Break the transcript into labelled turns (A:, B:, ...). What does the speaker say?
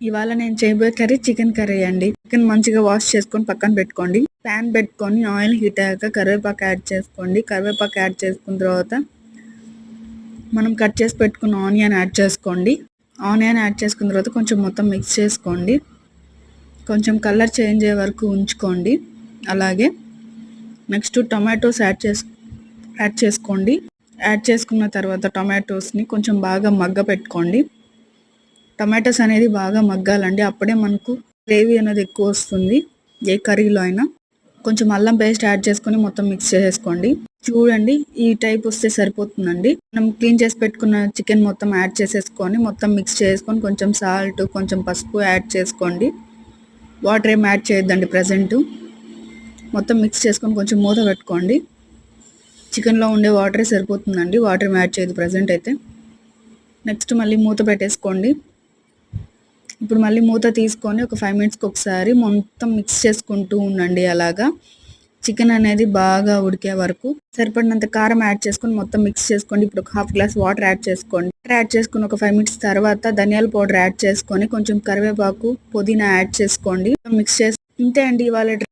A: ఇవాళ నేను చేయబోయే కర్రీ చికెన్ కర్రీ అండి. చికెన్ మంచిగా వాష్ చేసుకొని పక్కన పెట్టుకోండి. ప్యాన్ పెట్టుకొని ఆయిల్ హీట్ అయ్యాక కరివేపాకు యాడ్ చేసుకోండి. కరివేపాకు యాడ్ చేసుకున్న తర్వాత మనం కట్ చేసి పెట్టుకున్న ఆనియన్ యాడ్ చేసుకోండి. ఆనియన్ యాడ్ చేసుకున్న తర్వాత కొంచెం మొత్తం మిక్స్ చేసుకోండి. కొంచెం కలర్ చేంజ్ అయ్యే వరకు ఉంచుకోండి. అలాగే నెక్స్ట్ టొమాటోస్ యాడ్ చేసుకోండి. యాడ్ చేసుకున్న తర్వాత టొమాటోస్ని కొంచెం బాగా మగ్గ పెట్టుకోండి. టమాటోస్ అనేది బాగా మగ్గాలండి. అప్పుడే మనకు గ్రేవీ అనేది ఎక్కువ వస్తుంది ఏ కర్రీలో అయినా. కొంచెం అల్లం పేస్ట్ యాడ్ చేసుకొని మొత్తం మిక్స్ చేసేసుకోండి. చూడండి ఈ టైప్ వస్తే సరిపోతుందండి. మనం క్లీన్ చేసి పెట్టుకున్న చికెన్ మొత్తం యాడ్ చేసేసుకొని మొత్తం మిక్స్ చేసుకొని కొంచెం సాల్ట్ కొంచెం పసుపు యాడ్ చేసుకోండి. వాటర్ ఏం యాడ్ చేయొద్దండి ప్రజెంట్. మొత్తం మిక్స్ చేసుకొని కొంచెం మూత పెట్టుకోండి. చికెన్లో ఉండే వాటరే సరిపోతుందండి. వాటర్ ఏం యాడ్ చేయదు ప్రజెంట్ అయితే. నెక్స్ట్ మళ్ళీ మూత పెట్టేసుకోండి. ఇప్పుడు మళ్ళీ మూత తీసుకొని ఒక 5 మినిట్స్కి ఒకసారి మొత్తం మిక్స్ చేసుకుంటూ ఉండండి. అలాగా చికెన్ అనేది బాగా ఉడికే వరకు సరిపడినంత కారం యాడ్ చేసుకొని మొత్తం మిక్స్ చేసుకోండి. ఇప్పుడు ఒక హాఫ్ గ్లాస్ వాటర్ యాడ్ చేసుకోండి. వాటర్ యాడ్ చేసుకుని ఒక 5 మినిట్స్ తర్వాత ధనియాల పౌడర్ యాడ్ చేసుకొని కొంచెం కరివేపాకు పుదీనా యాడ్ చేసుకోండి. మిక్స్ చేసి ఇంతే అండి ఇవాళ